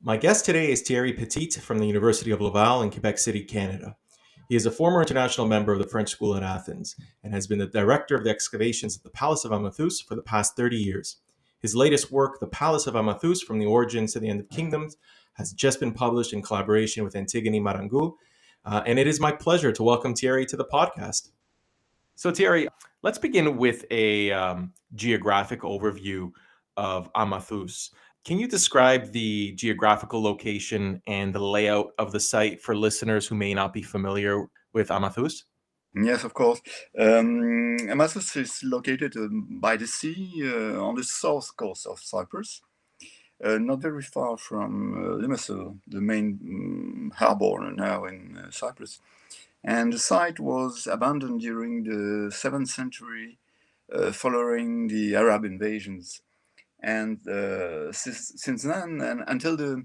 My guest today is Thierry Petit from the University of Laval in Quebec City, Canada. He is a former international member of the French School at Athens and has been the director of the excavations at the Palace of Amathus for the past 30 years. His latest work, The Palace of Amathus from the Origins to the End of Kingdoms, has just been published in collaboration with Antigone Marangou, and it is my pleasure to welcome Thierry to the podcast. So, Thierry, let's begin with a geographic overview of Amathus. Can you describe the geographical location and the layout of the site for listeners who may not be familiar with Amathus? Yes, of course. Amathus is located by the sea on the south coast of Cyprus, not very far from Limassol, the main harbor now in Cyprus. And the site was abandoned during the 7th century following the Arab invasions. And since then, and until the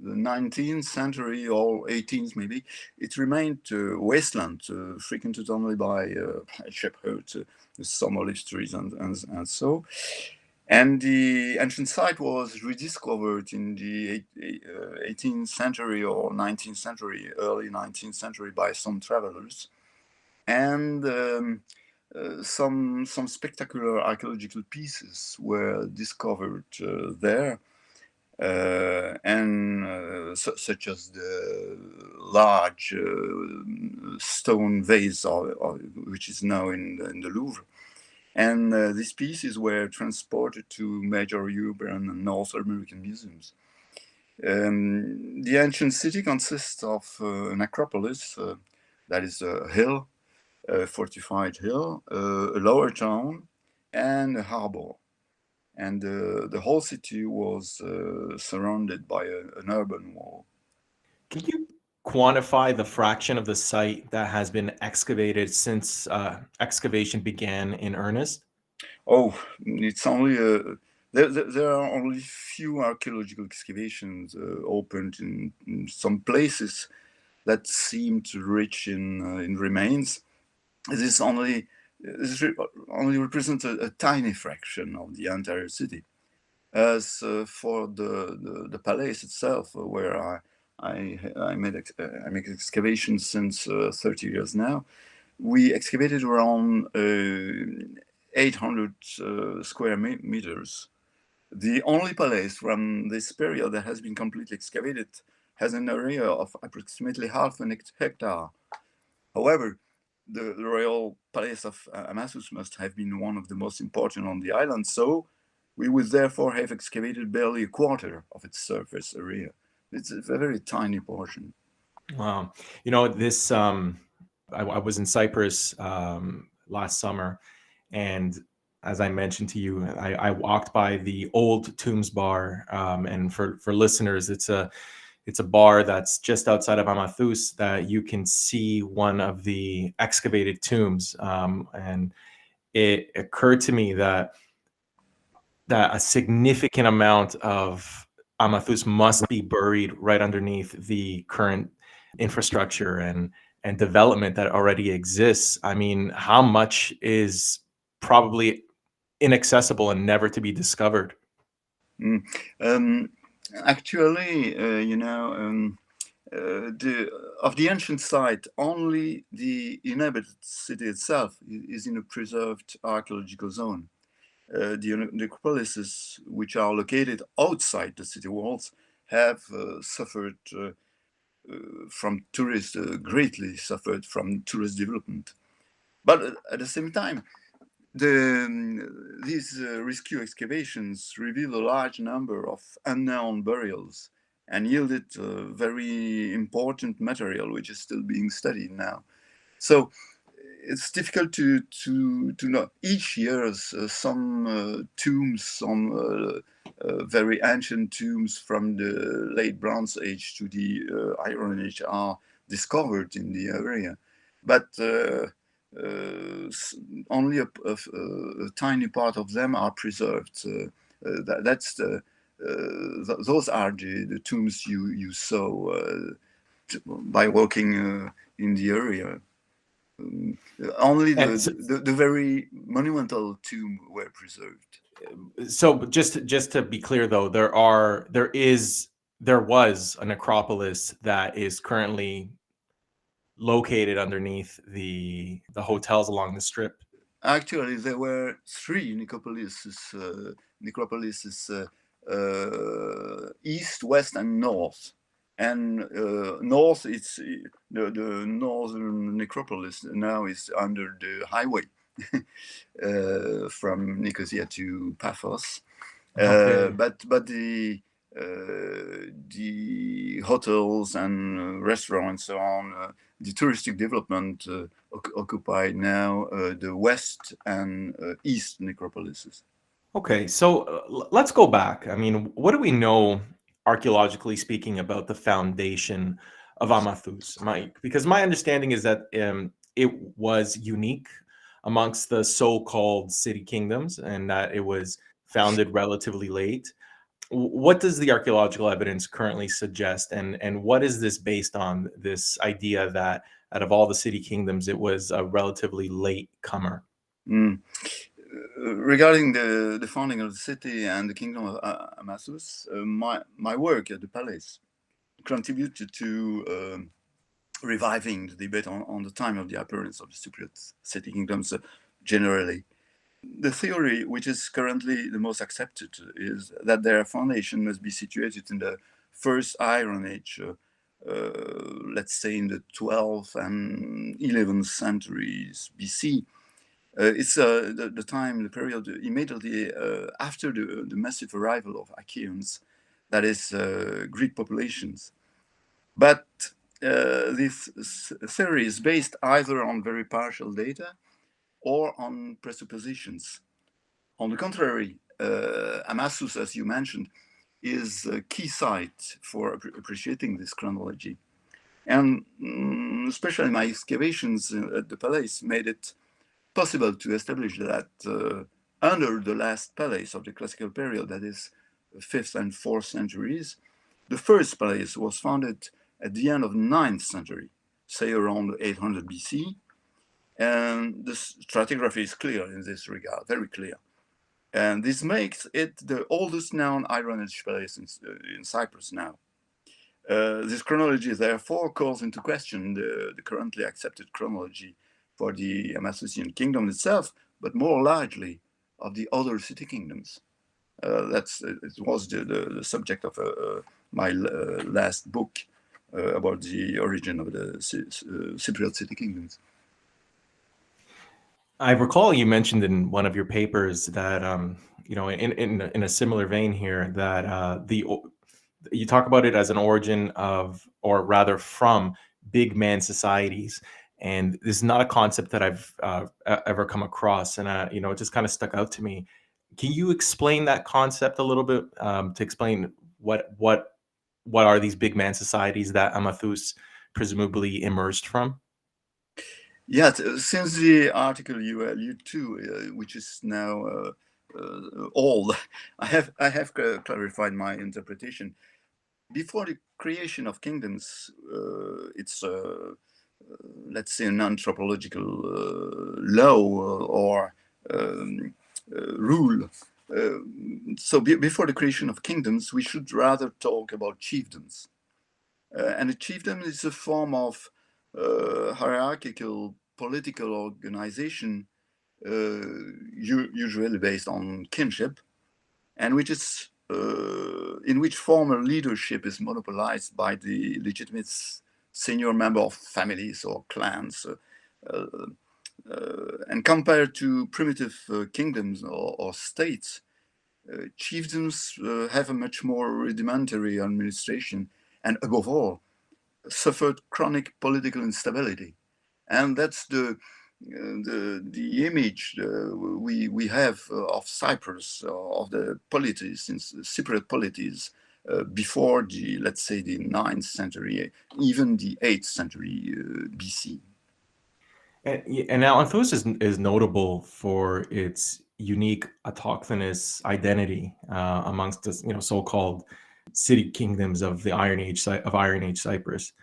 19th century or 18th maybe, it remained wasteland, frequented only by shepherds, some olive trees and so. And the ancient site was rediscovered in the 18th century or 19th century, early 19th century by some travelers. And some spectacular archaeological pieces were discovered there, such as the large stone vase, which is now in the Louvre. And these pieces were transported to major European and North American museums. The ancient city consists of an acropolis, that is a hill, a fortified hill, a lower town, and a harbor. And the whole city was surrounded by an urban wall. Can you quantify the fraction of the site that has been excavated since excavation began in earnest? Oh, it's only there are only few archaeological excavations opened in some places that seem to rich in remains. This only represents a tiny fraction of the entire city. As for the palace itself, where I make excavations since 30 years now, we excavated around 800 square meters. The only palace from this period that has been completely excavated has an area of approximately half an hectare. However, the royal Palace of Amathus must have been one of the most important on the island, so we would therefore have excavated barely a quarter of its surface area. It's a very tiny portion. Wow. This I was in Cyprus last summer, and as I mentioned to you, I walked by the old Tombs Bar, and for listeners, it's a bar that's just outside of Amathus that you can see one of the excavated tombs, and it occurred to me that a significant amount of Amathus must be buried right underneath the current infrastructure and development that already exists. I mean, how much is probably inaccessible and never to be discovered? Mm. Actually, of the ancient site, only the inhabited city itself is in a preserved archaeological zone. The necropolises, which are located outside the city walls, have suffered from tourists, greatly suffered from tourist development. But at the same time, these rescue excavations reveal a large number of unknown burials and yielded very important material which is still being studied now. So it's difficult to know. Each year, some tombs, some very ancient tombs from the late Bronze Age to the Iron Age are discovered in the area, but only a tiny part of them are preserved. Those are the tombs you saw by walking in the area. Only the very monumental tomb were preserved. So just to be clear, though, there is there was a necropolis that is currently located underneath the hotels along the strip. Actually, there were three necropolises, east, west, and north. And north, it's the northern necropolis now is under the highway from Nicosia to Paphos. Okay. But the hotels and restaurants and so on, the touristic development occupy now the west and east necropolises. Okay, so let's go back. I mean, what do we know archaeologically speaking about the foundation of Amathus? Because my understanding is that it was unique amongst the so-called city kingdoms and that it was founded relatively late. What does the archaeological evidence currently suggest, and what is this based on? This idea that out of all the city kingdoms, it was a relatively late comer. Mm. Regarding the founding of the city and the kingdom of Amathus, my work at the palace contributed to reviving the debate on the time of the appearance of the Cypriot city kingdoms generally. The theory, which is currently the most accepted, is that their foundation must be situated in the first Iron Age, let's say in the 12th and 11th centuries BC. It's the time, the period immediately after the massive arrival of Achaeans, that is, Greek populations. But this theory is based either on very partial data or on presuppositions. On the contrary, Amathus, as you mentioned, is a key site for appreciating this chronology. And especially my excavations at the palace made it possible to establish that under the last palace of the classical period, that is 5th and 4th centuries, the first palace was founded at the end of the 9th century, say around 800 BC. And the stratigraphy is clear in this regard, very clear. And this makes it the oldest known Iron Age palace in Cyprus now. This chronology, therefore, calls into question the currently accepted chronology for the Amathusian kingdom itself, but more largely of the other city kingdoms. It was the subject of my last book about the origin of the Cypriot city kingdoms. I recall you mentioned in one of your papers that, in a similar vein here, that you talk about it as an origin of, or rather from, big man societies, and this is not a concept that I've ever come across, and it just kind of stuck out to me. Can you explain that concept a little bit, to explain what are these big man societies that Amathus presumably emerged from? Yes, since the article you allude to, which is now old, I have clarified my interpretation. Before the creation of kingdoms, it's let's say an anthropological law or rule. So before the creation of kingdoms, we should rather talk about chiefdoms. And a chiefdom is a form of hierarchical political organization, usually based on kinship, and which is in which formal leadership is monopolized by the legitimate senior member of families or clans. And compared to primitive kingdoms or states, chiefdoms have a much more rudimentary administration and, above all, suffered chronic political instability. And that's the image we have of Cyprus, of the polities, Cypriot polities, before let's say the 9th century, even the 8th century BC. And now Anthos is notable for its unique autochthonous identity amongst the so-called city kingdoms of the Iron Age Cyprus.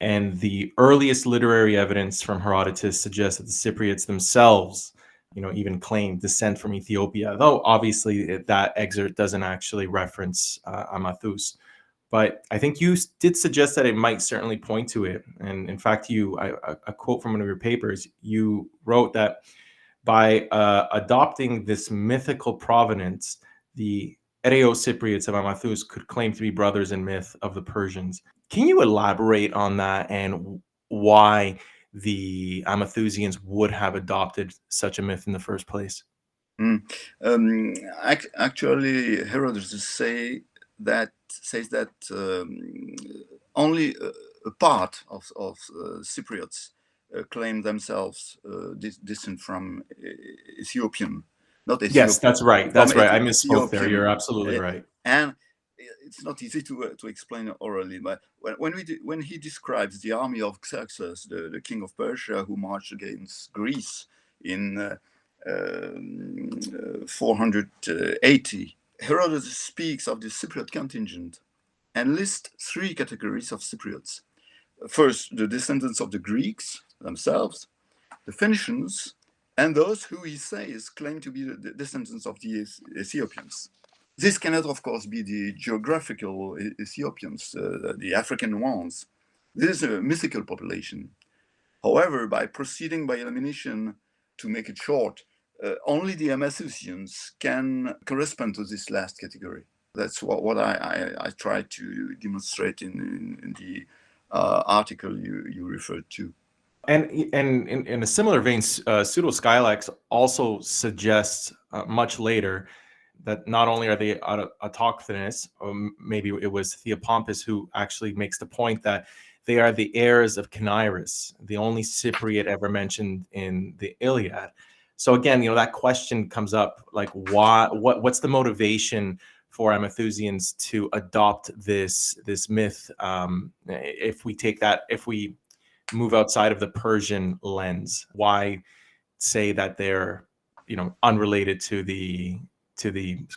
And the earliest literary evidence from Herodotus suggests that the Cypriots themselves, even claim descent from Ethiopia, though obviously that excerpt doesn't actually reference Amathus. but I think you did suggest that it might certainly point to it. And in fact, a quote from one of your papers, you wrote that by adopting this mythical provenance, the Cypriots of Amathus could claim to be brothers in myth of the Persians. Can you elaborate on that and why the Amathusians would have adopted such a myth in the first place? Actually, Herodotus says that only a part of Cypriots claim themselves descent from Ethiopian, not Yes, Ethiopian, that's right. from That's right. I misspoke there. Ethiopian, You're absolutely right. and it's not easy to explain orally. But when he describes the army of Xerxes, the king of Persia, who marched against Greece in 480, Herodotus speaks of the Cypriot contingent and lists three categories of Cypriots. First, the descendants of the Greeks themselves, the Phoenicians, and those who he says claim to be the descendants of the Ethiopians. This cannot, of course, be the geographical Ethiopians, the African ones. This is a mythical population. However, by proceeding by elimination, to make it short, only the Amathusians can correspond to this last category. That's what I tried to demonstrate in the article you referred to. And in a similar vein, pseudo-Skylax also suggests much later that not only are they autochthonous, or maybe it was Theopompus who actually makes the point that they are the heirs of Cyrus, the only Cypriot ever mentioned in the Iliad. So again, that question comes up, like, what's the motivation for Amathusians to adopt this myth? If we move outside of the Persian lens, why say that they're unrelated to the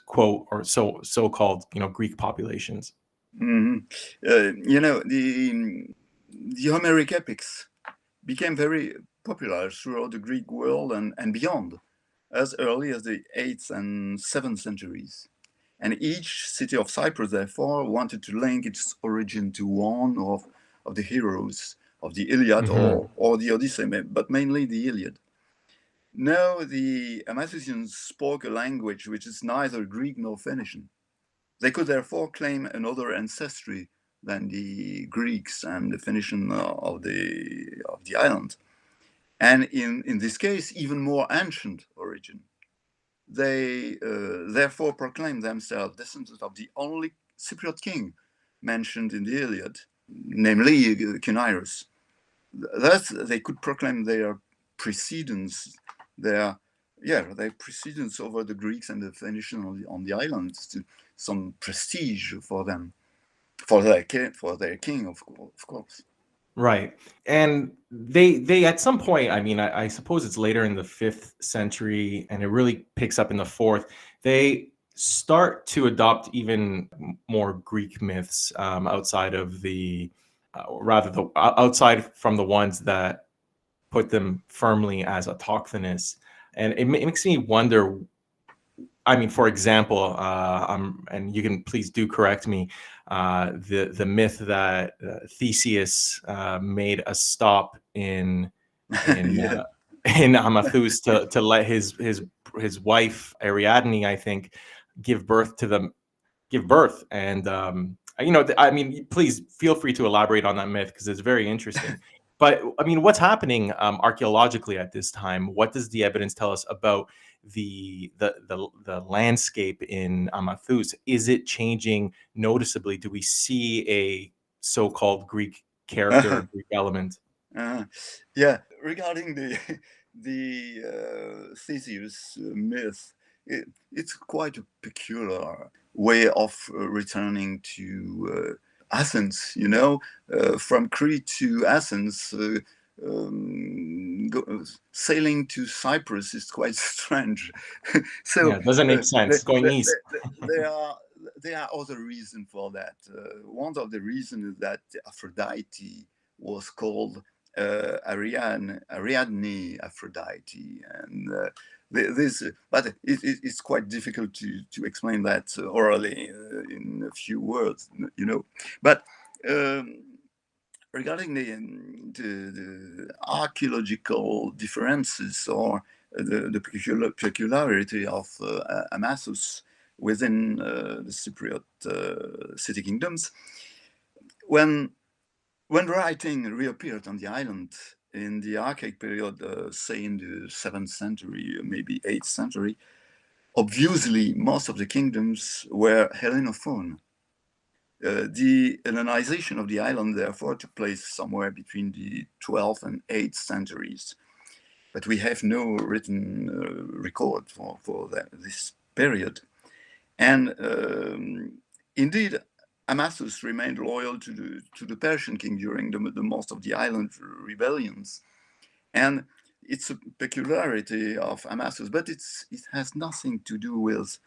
quote or so-called Greek populations? Mm-hmm. The Homeric epics became very popular throughout the Greek world and beyond, as early as the 8th and 7th centuries. And each city of Cyprus, therefore, wanted to link its origin to one of the heroes of the Iliad Mm-hmm. or the Odyssey, but mainly the Iliad. Now, the Amathusians spoke a language which is neither Greek nor Phoenician. They could therefore claim another ancestry than the Greeks and the Phoenician of the island. And in this case, even more ancient origin. They therefore proclaim themselves descendants of the only Cypriot king mentioned in the Iliad, namely Cyrus. Thus, they could proclaim their precedence, their precedence over the Greeks and the Phoenicians on the islands, to some prestige for them, for their king, of course. Right. And they at some point, I mean, I suppose it's later in the 5th century, and it really picks up in the 4th. They start to adopt even more Greek myths outside of outside from the ones that put them firmly as autochthonous. And it makes me wonder. I mean, for example, and you can please do correct me, the myth that Theseus made a stop in Yeah. in Amathus to let his wife Ariadne, I think, give birth, and I mean, please feel free to elaborate on that myth because it's very interesting. But I mean, what's happening archaeologically at this time? What does the evidence tell us about the landscape in Amathus? Is it changing noticeably? Do we see a so-called Greek character, Greek element? Yeah. Regarding the Theseus myth, it's quite a peculiar way of returning to Athens. From Crete to Athens. Sailing to Cyprus is quite strange. So Yeah, it doesn't make sense going east. there are other reasons for that. One of the reasons is that Aphrodite was called Ariadne, Aphrodite, and this. But it's quite difficult to explain that orally in a few words, you know. But regarding the archaeological differences or the peculiarity of Amathus within the Cypriot city kingdoms, when writing reappeared on the island in the archaic period, say in the 7th century, maybe 8th century, obviously most of the kingdoms were Hellenophone. The Hellenization of the island, therefore, took place somewhere between the 12th and 8th centuries. But we have no written record for this period. And indeed, Amathus remained loyal to the Persian king during the most of the island rebellions. And it's a peculiarity of Amathus, but it has nothing to do with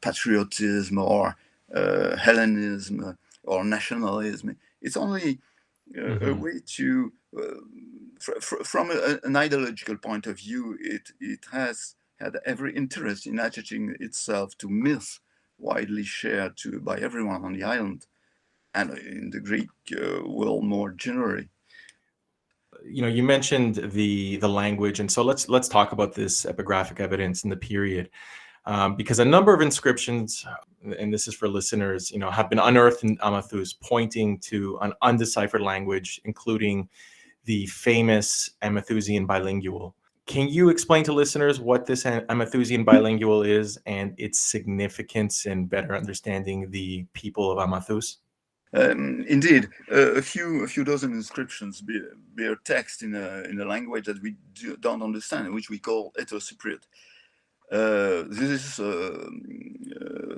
patriotism or Hellenism or nationalism. It's only a way to, from an ideological point of view, it has had every interest in attaching itself to myth widely shared by everyone on the island and in the Greek world more generally. You know, you mentioned the language, and so let's talk about this epigraphic evidence in the period, because a number of inscriptions, and this is for listeners, you know, have been unearthed in Amathus, pointing to an undeciphered language, including the famous Amathusian Bilingual. Can you explain to listeners what this Amathusian Bilingual is and its significance in better understanding the people of Amathus? Indeed, a few dozen inscriptions bear text in a language that we don't understand, which we call Eto-Cypriot. This is,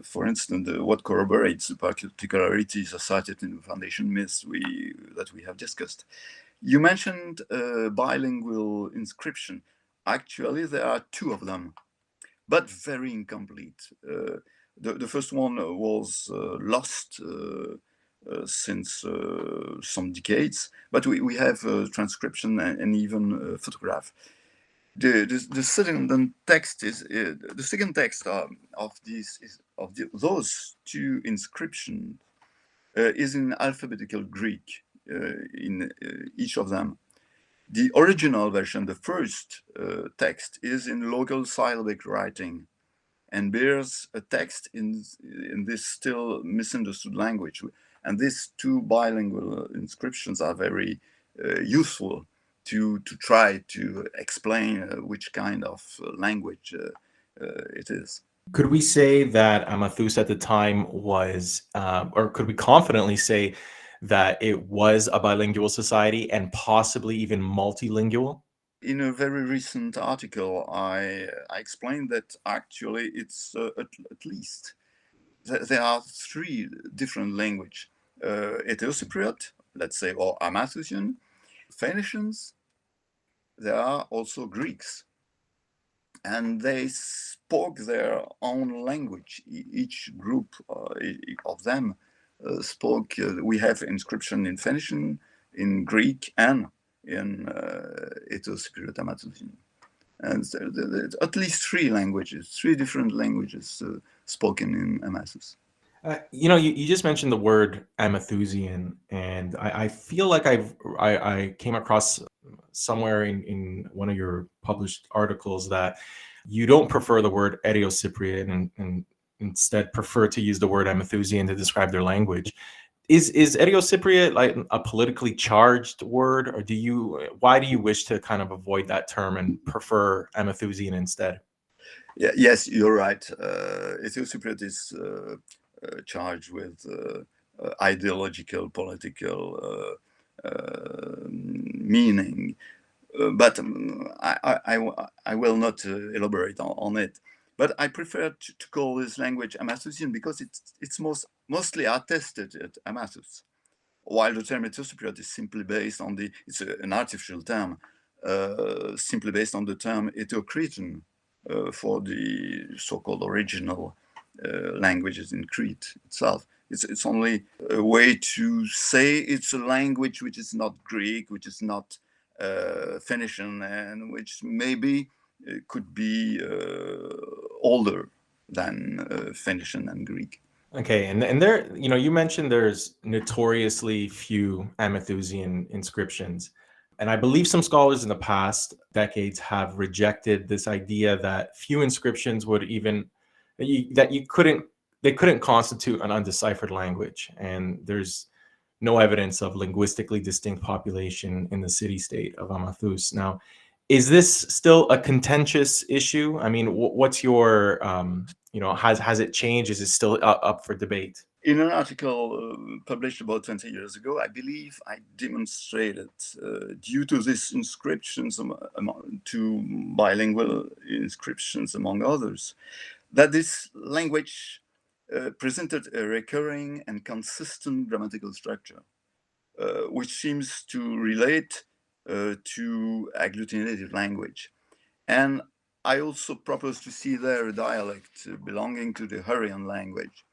for instance, what corroborates the particularities cited in the foundation myths that we have discussed. You mentioned bilingual inscription. Actually, there are two of them, but very incomplete. The first one was lost since some decades, but we have transcription and even photograph. The second text is the second text of those two inscriptions is in alphabetical Greek in each of them. The original version, the first text, is in local syllabic writing and bears a text in this still misunderstood language. And these two bilingual inscriptions are very useful to try to explain which kind of language it is. Could we say that Amathus at the time was, or could we confidently say that it was a bilingual society and possibly even multilingual? In a very recent article, I explained that actually it's at least there are three different languages: Eto-Cypriot, let's say, or Amathusian, Phoenicians. There are also Greeks, and they spoke their own language. Each group of them spoke. We have inscription in Phoenician, in Greek, and in Eto-Cypriot Amathusian. And at least three different languages spoken in Amathus. You know, you just mentioned the word Amathusian, and I feel like I came across somewhere in one of your published articles that you don't prefer the word Etio-Cypriot and instead prefer to use the word Amathusian to describe their language. Is Etio-Cypriot like a politically charged word, or why do you wish to kind of avoid that term and prefer Amathusian instead? Yeah, yes, you're right. Etio-Cypriot is charged with ideological, political meaning, but I will not elaborate on it. But I prefer to call this language Amathusian because it's mostly attested at Amathus, while the term Etio-Cypriot is simply based on it's an artificial term, simply based on the term Etio-Cretan for the so-called original languages in Crete itself. It's only a way to say it's a language which is not Greek, which is not Phoenician, and which maybe could be older than Phoenician and Greek. Okay, and there, you mentioned there's notoriously few Amathusian inscriptions. And I believe some scholars in the past decades have rejected this idea that few inscriptions would even they couldn't constitute an undeciphered language. And there's no evidence of linguistically distinct population in the city-state of Amathus. Now, is this still a contentious issue? I mean, what's your, has it changed? Is it still up for debate? In an article published about 20 years ago, I believe I demonstrated, due to these inscriptions, to bilingual inscriptions among others, that this language presented a recurring and consistent grammatical structure, which seems to relate to agglutinative language. And I also propose to see there a dialect belonging to the Hurrian language.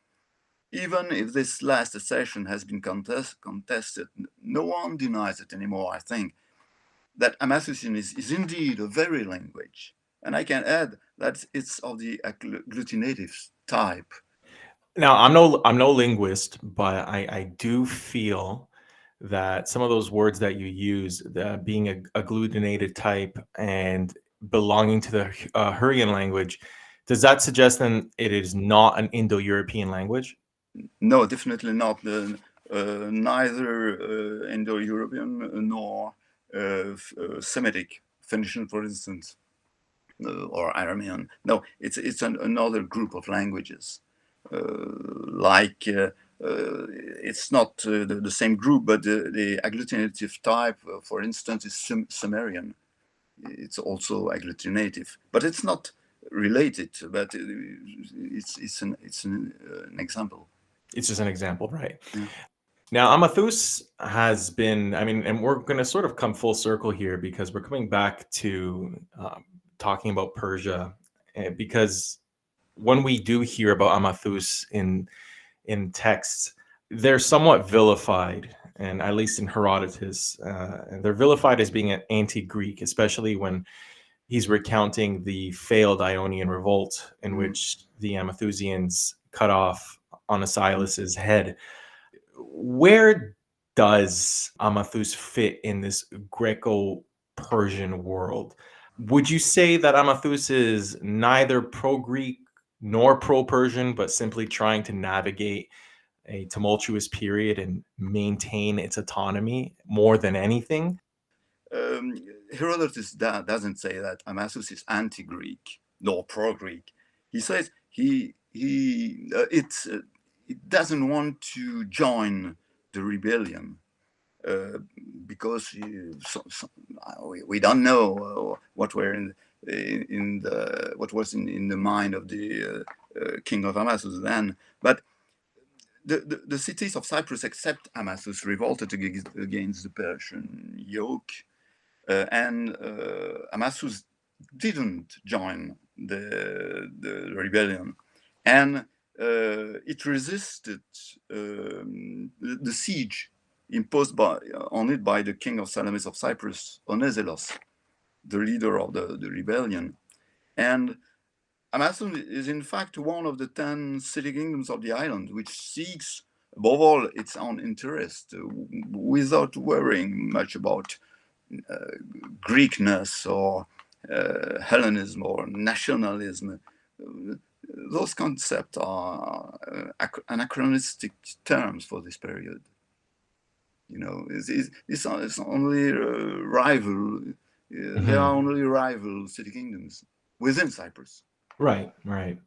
Even if this last accession has been contested, no one denies it anymore, I think, that Amathusian is indeed a very language. And I can add that it's of the agglutinative type. Now, I'm no linguist, but I do feel that some of those words that you use, being a agglutinated type and belonging to the Hurrian language, does that suggest then it is not an Indo-European language? No, definitely not. Neither Indo-European nor Semitic, Phoenician, for instance, or Aramean. No, it's another group of languages. It's not the same group, but the agglutinative type, for instance, is Sumerian. It's also agglutinative, but it's not related. But it's an example. It's just an example, right? Yeah. Now, Amathus has been, I mean, and we're going to sort of come full circle here because we're coming back to talking about Persia, because when we do hear about Amathus in texts, they're somewhat vilified, and at least in Herodotus, they're vilified as being an anti-Greek, especially when he's recounting the failed Ionian revolt in which the Amathusians cut off Onesilus's head. Where does Amathus fit in this Greco-Persian world? Would you say that Amathus is neither pro-Greek nor pro-Persian, but simply trying to navigate a tumultuous period and maintain its autonomy more than anything? Herodotus doesn't say that Amathus is anti-Greek nor pro-Greek. He says it doesn't want to join the rebellion because we don't know what were what was in the mind of the king of Amathus then, but. The cities of Cyprus, except Amathus, revolted against the Persian yoke, and Amathus didn't join the rebellion, and it resisted the siege imposed on it by the king of Salamis of Cyprus, Onesilos, the leader of the rebellion. And Amathus is in fact one of the 10 city kingdoms of the island, which seeks above all its own interest without worrying much about Greekness or Hellenism or nationalism. Those concepts are anachronistic terms for this period. You know, it's only rival. There are only rival city kingdoms within Cyprus. Right, right.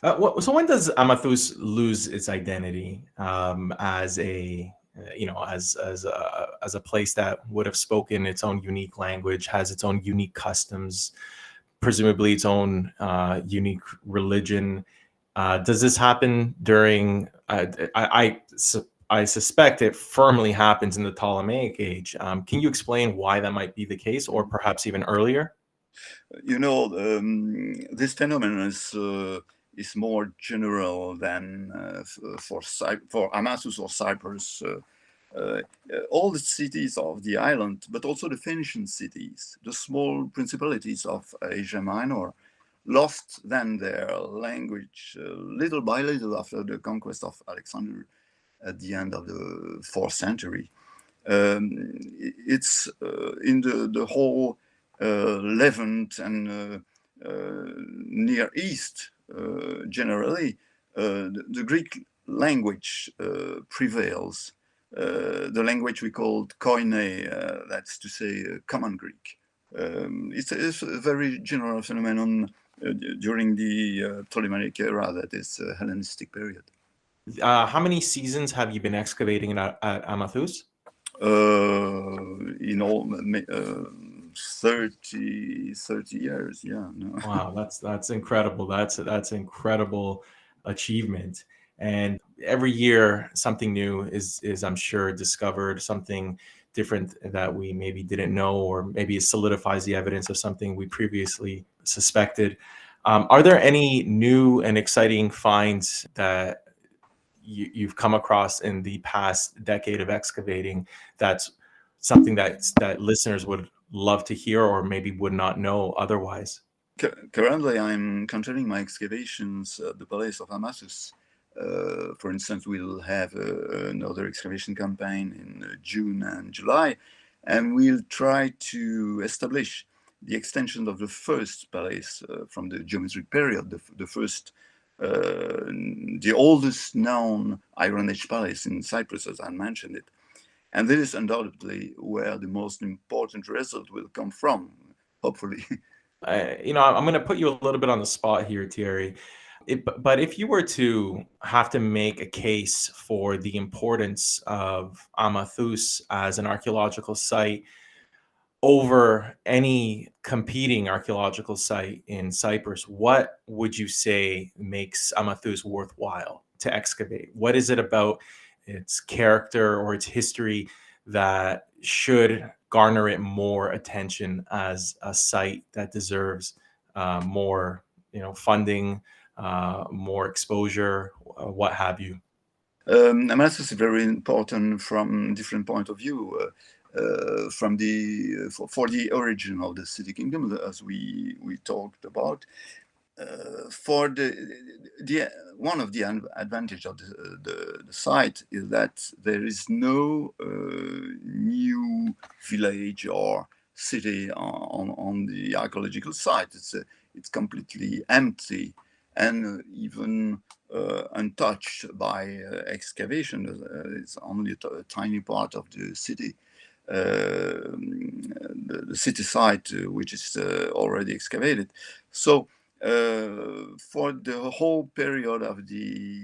So when does Amathus lose its identity as a, as a place that would have spoken its own unique language, has its own unique customs, presumably its own unique religion? Does this happen during? I suspect it firmly happens in the Ptolemaic age. Can you explain why that might be the case, or perhaps even earlier? You know, this phenomenon is more general than for Amathus or Cyprus. All the cities of the island, but also the Phoenician cities, the small principalities of Asia Minor, lost then their language little by little after the conquest of Alexander at the end of the 4th century. It's in the whole Levant and Near East generally, the Greek language prevails. The language we called Koine, that's to say Common Greek. It's a very general phenomenon during the Ptolemaic era, that is Hellenistic period. How many seasons have you been excavating at Amathus? In all, 30 years, yeah. No. Wow, that's incredible. That's incredible achievement. And every year something new is I'm sure discovered, something different that we maybe didn't know, or maybe it solidifies the evidence of something we previously suspected. Are there any new and exciting finds that you've come across in the past decade of excavating that's something that listeners would love to hear or maybe would not know otherwise? Currently, I'm continuing my excavations at the Palace of Amathus. For instance, we'll have another excavation campaign in June and July, and we'll try to establish the extension of the first palace from the geometric period, the oldest known Iron Age palace in Cyprus, as I mentioned it. And this is undoubtedly where the most important result will come from, hopefully. I'm going to put you a little bit on the spot here, Thierry. But if you were to have to make a case for the importance of Amathus as an archaeological site over any competing archaeological site in Cyprus, what would you say makes Amathus worthwhile to excavate? What is it about its character or its history that should garner it more attention as a site that deserves more, funding, more exposure, what have you? Amathus is very important from different point of view. For the origin of the city kingdom, as we talked about. For one of the advantage of the site is that there is no new village or city on the archaeological site. It's completely empty and even untouched by excavation. It's only a tiny part of the city. The city site, which is already excavated. So for the whole period of the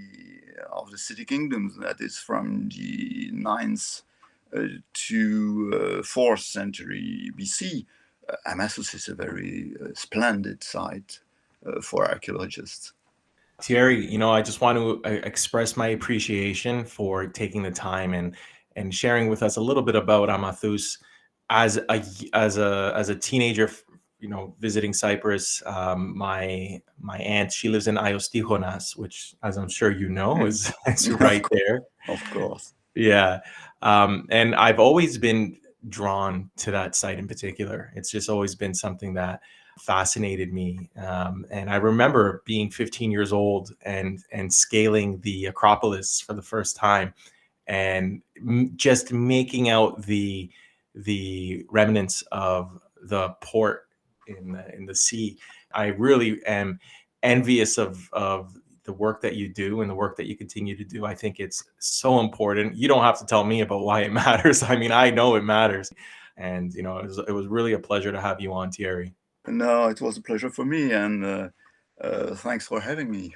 city kingdoms, that is from the 9th to 4th century BC, Amathus is a very splendid site for archaeologists. Thierry, I just want to express my appreciation for taking the time and sharing with us a little bit about Amathus as a teenager, visiting Cyprus. My aunt, she lives in Aiostihonas, which, as I'm sure you know, is right there. Of course. Yeah. And I've always been drawn to that site in particular. It's just always been something that fascinated me. And I remember being 15 years old and scaling the Acropolis for the first time, and just making out the remnants of the port in the sea. I really am envious of the work that you do and the work that you continue to do. I think it's so important. You don't have to tell me about why it matters. I mean, I know it matters. And, it was really a pleasure to have you on, Thierry. No, it was a pleasure for me. And thanks for having me.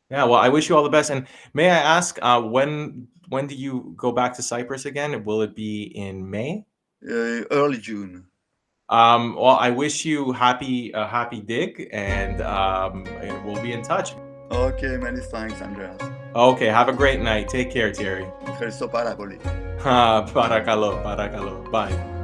Yeah, well, I wish you all the best. And may I ask, when do you go back to Cyprus again? Will it be in May? Early June. Well, I wish you happy dig, and we'll be in touch. Okay, many thanks, Andreas. Okay, have a great night. Take care, Thierry. Ευχαριστώ πάρα πολύ. Παρακαλώ. Bye.